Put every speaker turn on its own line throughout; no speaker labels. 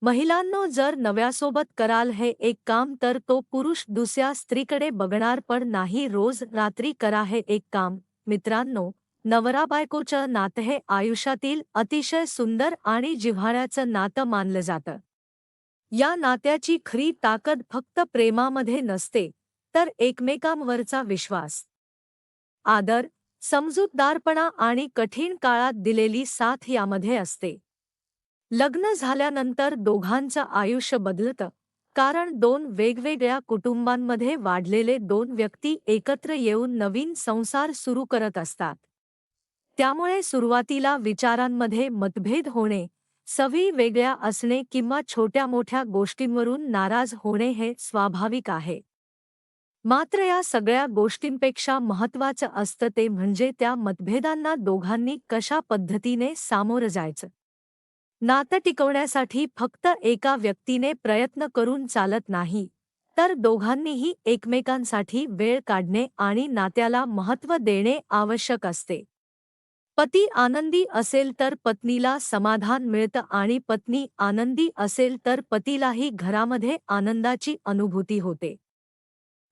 महिलांनो, जर नव्यासोबत कराल हे एक काम तर तो पुरुष दुसऱ्या स्त्रीकडे बघणार पण नाही. रोज रात्री करा हे एक काम. मित्रांनो, नवरा बायकोचं नातं हे आयुष्यातील अतिशय सुंदर आणि जिव्हाळ्याचं नातं मानलं जातं. या नात्याची खरी ताकद फक्त प्रेमामध्ये नसते, तर एकमेकांवरचा विश्वास, आदर, समजूतदारपणा आणि कठीण काळात दिलेली साथ यामध्ये असते. लग्न झाल्यानंतर दोघांचं आयुष्य बदलतं, कारण दोन वेगवेगळ्या कुटुंबांमध्ये वाढलेले दोन व्यक्ती एकत्र येऊन नवीन संसार सुरू करत असतात. त्यामुळे सुरुवातीला विचारांमध्ये मतभेद होणे, सवयी वेगळ्या असणे किंवा छोट्या-मोठ्या गोष्टींवरून नाराज होणे हे स्वाभाविक आहे. मात्र या सगळ्या गोष्टींपेक्षा महत्त्वाचं असतं ते म्हणजे त्या मतभेदांना दोघांनी कशा पद्धतीने सामोरं जायचं. नातं टिकवण्यासाठी फक्त एका व्यक्तीने प्रयत्न करून चालत नाही, तर दोघांनीही एकमेकांसाठी वेळ काढणे आणि नात्याला महत्त्व देणे आवश्यक असते. पती आनंदी असेल तर पत्नीला समाधान मिळतं आणि पत्नी आनंदी असेल तर पतीलाही घरामध्ये आनंदाची अनुभूती होते.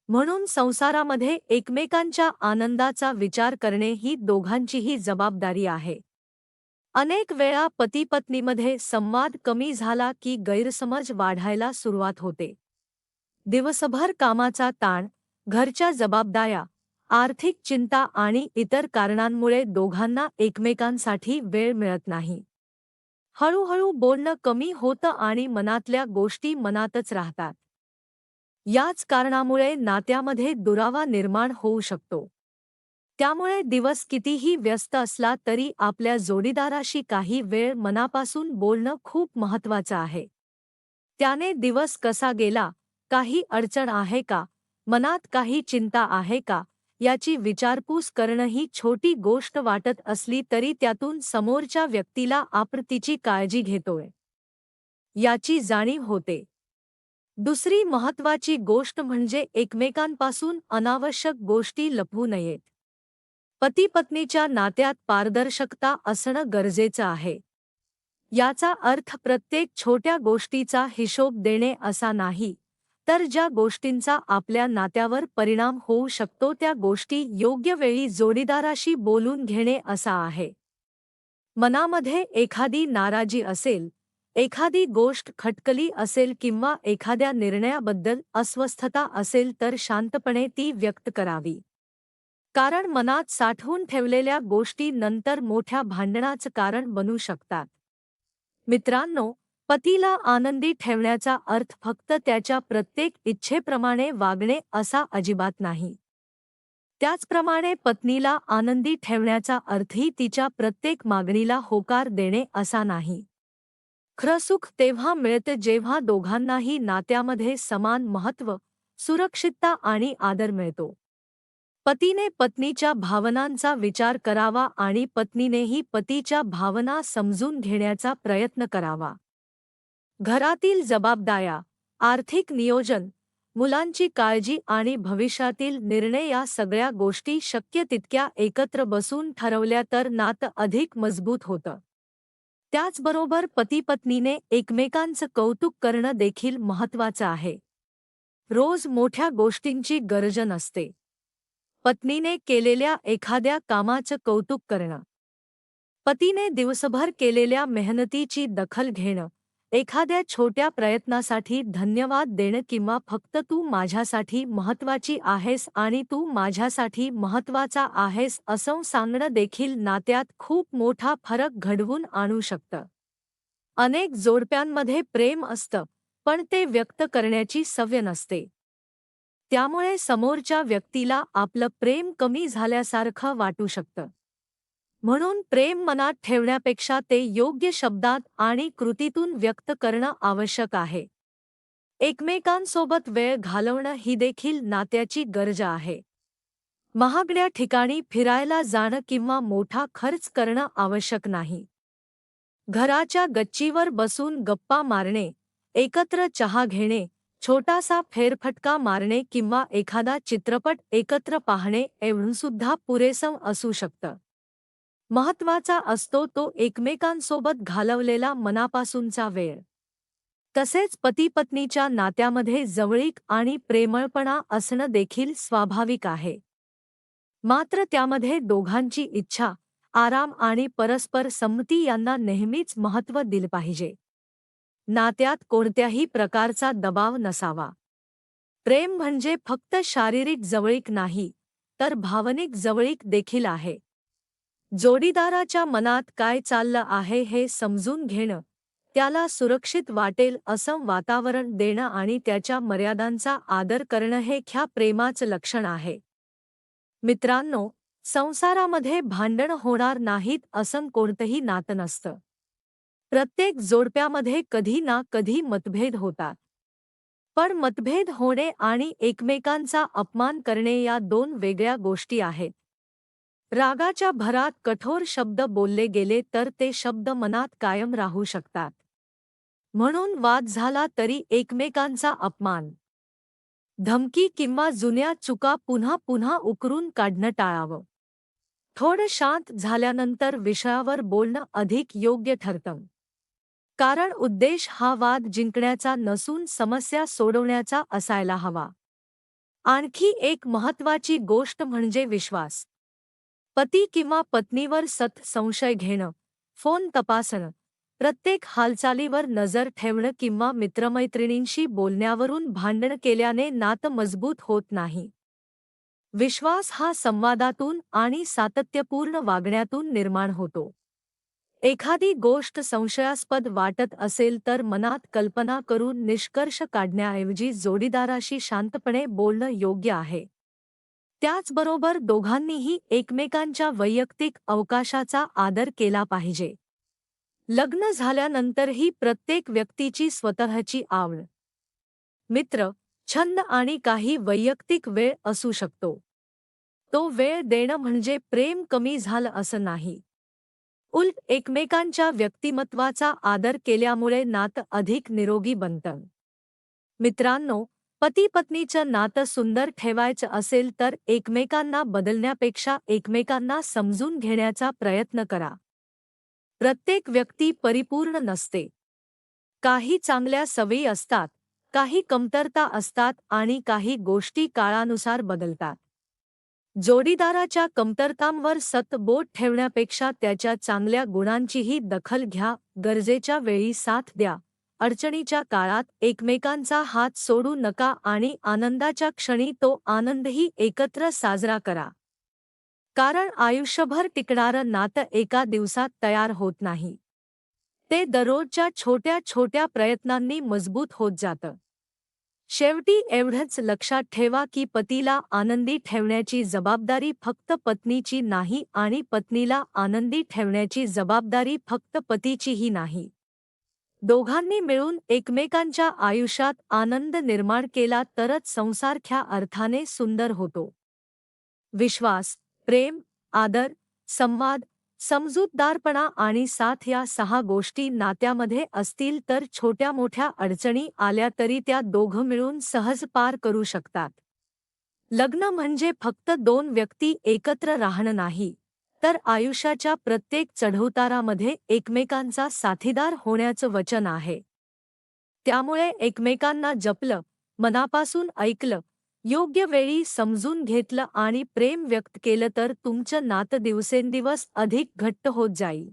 म्हणून संसारामध्ये एकमेकांच्या आनंदाचा विचार करणे ही दोघांचीही जबाबदारी आहे. अनेक वेळा पती-पत्नीमध्ये संवाद कमी झाला की गैरसमज वाढायला सुरुवात होते. दिवसभर कामाचा ताण, घरच्या जबाबदाऱ्या, आर्थिक चिंता आणि इतर कारणांमुळे दोघांना एकमेकांसाठी वेळ मिळत नाही. हळूहळू बोलणं कमी होतं आणि मनातल्या गोष्टी मनातच राहतात. याच कारणामुळे नात्यामध्ये दुरावा निर्माण होऊ शकतो. त्यामुळे दिवस कितीही व्यस्त असला तरी आपल्या जोडीदाराशी काही वेळ मनापासून बोलणं खूप महत्त्वाचं आहे. त्याने दिवस कसा गेला, काही अडचण आहे का, मनात काही चिंता आहे का, याची विचारपूस करणं ही छोटी गोष्ट वाटत असली तरी त्यातून समोरच्या व्यक्तीला आपण तिची काळजी घेतोय याची जाणीव होते. दुसरी महत्त्वाची गोष्ट म्हणजे एकमेकांपासून अनावश्यक गोष्टी लपवू नयेत. पती-पत्नीच्या नात्यात पारदर्शकता असणं गरजेचं आहे. याचा अर्थ प्रत्येक छोट्या गोष्टीचा हिशोब देणे असा नाही, तर ज्या गोष्टींचा आपल्या नात्यावर परिणाम होऊ शकतो त्या गोष्टी योग्य वेळी जोडीदाराशी बोलून घेणे असा आहे. मनामध्ये एखादी नाराजी असेल, एखादी गोष्ट खटकली असेल किंवा एखाद्या निर्णयाबद्दल अस्वस्थता असेल तर शांतपणे ती व्यक्त करावी. कारण मनात साठवून ठेवलेल्या गोष्टी नंतर मोठ्या भांडणाचं कारण बनू शकतात. मित्रांनो, पतीला आनंदी ठेवण्याचा अर्थ फक्त त्याच्या प्रत्येक इच्छेप्रमाणे वागणे असा अजिबात नाही. त्याचप्रमाणे पत्नीला आनंदी ठेवण्याचा अर्थही तिच्या प्रत्येक मागणीला होकार देणे असा नाही. खरं सुख तेव्हा मिळते जेव्हा दोघांनाही नात्यामध्ये समान महत्त्व, सुरक्षितता आणि आदर मिळतो. पतीने पत्नीच्या भावनांचा विचार करावा आणि पत्नीनेही पतीच्या भावना समजून घेण्याचा प्रयत्न करावा. घरातील जबाबदाऱ्या, आर्थिक नियोजन, मुलांची काळजी आणि भविष्यातील निर्णय या सगळ्या गोष्टी शक्य तितक्या एकत्र बसून ठरवल्या तर नातं अधिक मजबूत होतं. त्याचबरोबर पती-पत्नीने एकमेकांचं कौतुक करणं देखील महत्त्वाचं आहे. रोज मोठ्या गोष्टींची गरज नसते. पत्नीने केलेल्या एखाद्या कामाचं कौतुक करणं, पतीने दिवसभर केलेल्या मेहनतीची दखल घेणं, एखाद्या छोट्या प्रयत्नासाठी धन्यवाद देणं किंवा फक्त तू माझ्यासाठी महत्त्वाची आहेस आणि तू माझ्यासाठी महत्त्वाचा आहेस असं सांगणं देखील नात्यात खूप मोठा फरक घडवून आणू शकतं. अनेक जोडप्यांमध्ये प्रेम असतं, पण ते व्यक्त करण्याची सवय नसते. त्यामुळे समोरच्या व्यक्तीला आपलं प्रेम कमी झाल्यासारखं वाटू शकतं. म्हणून प्रेम मनात ठेवण्यापेक्षा ते योग्य शब्दात आणि कृतीतून व्यक्त करणं आवश्यक आहे. एकमेकांसोबत वेळ घालवणं ही देखील नात्याची गरज आहे. महागड्या ठिकाणी फिरायला जाणं किंवा मोठा खर्च करणं आवश्यक नाही. घराच्या गच्चीवर बसून गप्पा मारणे, एकत्र चहा घेणे, छोटासा फेरफटका मारणे किंवा एखादा चित्रपट एकत्र पाहणे एवढंसुद्धा पुरेसं असू शकतं. महत्त्वाचा असतो तो एकमेकांसोबत घालवलेला मनापासूनचा वेळ. तसेच पती पत्नीच्या नात्यामध्ये जवळीक आणि प्रेमळपणा असणं देखील स्वाभाविक आहे. मात्र त्यामध्ये दोघांची इच्छा, आराम आणि परस्पर संमती यांना नेहमीच महत्त्व दिलं पाहिजे. नात्यात कोणत्याही प्रकारचा दबाव नसावा. प्रेम म्हणजे फक्त शारीरिक जवळीक नाही, तर भावनिक जवळीक देखील आहे. जोडीदाराच्या मनात काय चाललं आहे हे समजून घेणं, त्याला सुरक्षित वाटेल असं वातावरण देणं आणि त्याच्या मर्यादांचा आदर करणं हे ख्या प्रेमाचं लक्षण आहे. मित्रांनो, संसारामध्ये भांडण होणार नाहीत असं कोणतंही नातं नसतं. प्रत्येक जोडप्यामध्ये कधी ना कधी मतभेद होतात. पण मतभेद होणे आणि एकमेकांचा अपमान करणे या दोन वेगळ्या गोष्टी आहेत. रागाच्या भरात कठोर शब्द बोलले गेले तर ते शब्द मनात कायम राहू शकतात. म्हणून वाद झाला तरी एकमेकांचा अपमान, धमकी किंवा जुन्या चुका पुन्हा पुन्हा उकरून काढणं टाळावं. थोडं शांत झाल्यानंतर विषयावर बोलणं अधिक योग्य ठरतं. कारण उद्देश हा वाद जिंकण्याचा नसून समस्या सोडवण्याचा असायला हवा. आणखी एक महत्त्वाची गोष्ट म्हणजे विश्वास. पती किंवा पत्नीवर संशय घेणं, फोन तपासणं, प्रत्येक हालचालीवर नजर ठेवणं किंवा मित्रमैत्रिणींशी बोलण्यावरून भांडण केल्याने नातं मजबूत होत नाही. विश्वास हा संवादातून आणि सातत्यपूर्ण वागण्यातून निर्माण होतो. एखादी गोष्ट संशयास्पद वाटत असेल तर मनात कल्पना करून निष्कर्ष काढण्याऐवजी जोडीदाराशी शांतपणे बोलणं योग्य आहे. त्याचबरोबर दोघांनीही एकमेकांच्या वैयक्तिक अवकाशाचा आदर केला पाहिजे. लग्न झाल्यानंतरही प्रत्येक व्यक्तीची स्वतःची आवड, मित्र, छंद आणि काही वैयक्तिक वेळ असू शकतो. तो वेळ देणं म्हणजे प्रेम कमी झालं असं नाही. उलट एकमेकांच्या व्यक्तिमत्वाचा आदर केल्यामुळे नातं अधिक निरोगी बनतं. मित्रांनो, पती-पत्नीचं नातं सुंदर ठेवायचं असेल तर एकमेकांना बदलण्यापेक्षा एकमेकांना समजून घेण्याचा प्रयत्न करा. प्रत्येक व्यक्ती परिपूर्ण नसते. काही चांगल्या सवयी असतात, काही कमतरता असतात आणि काही गोष्टी काळानुसार बदलतात. जोडीदाराच्या कमतरतांवर बोट ठेवण्यापेक्षा त्याच्या चांगल्या गुणांचीही दखल घ्या. गरजेच्या वेळी साथ द्या. अडचणीच्या काळात एकमेकांचा हात सोडू नका आणि आनंदाच्या क्षणी तो आनंदही एकत्र साजरा करा. कारण आयुष्यभर टिकणारं नातं एका दिवसात तयार होत नाही. ते दररोजच्या छोट्या छोट्या प्रयत्नांनी मजबूत होत जातं. शेवटी एवढंच लक्षात ठेवा की पतीला आनंदी ठेवण्याची जबाबदारी फक्त पत्नीची नाही आणि पत्नीला आनंदी ठेवण्याची जबाबदारी फक्त पतीचीही नाही. दोघांनी मिळून एकमेकांच्या आयुष्यात आनंद निर्माण केला तरच संसार खऱ्या अर्थाने सुंदर होतो. विश्वास, प्रेम, आदर, संवाद, समजूतदारपणा आणि साथ या 6 गोष्टी नात्यामध्ये असतील तर छोट्या मोठ्या अडचणी आल्या तरी त्या दोघं मिळून सहज पार करू शकतात. लग्न म्हणजे फक्त 2 व्यक्ती एकत्र राहणं नाही, तर आयुष्याच्या प्रत्येक चढउतारामध्ये एकमेकांचा साथीदार होण्याचं वचन आहे. त्यामुळे एकमेकांना जपलं, मनापासून ऐकलं, योग्य वेळी समजून घेतलं आणि प्रेम व्यक्त केलं तर तुमचं नातं दिवसेंदिवस अधिक घट्ट होत जाईल.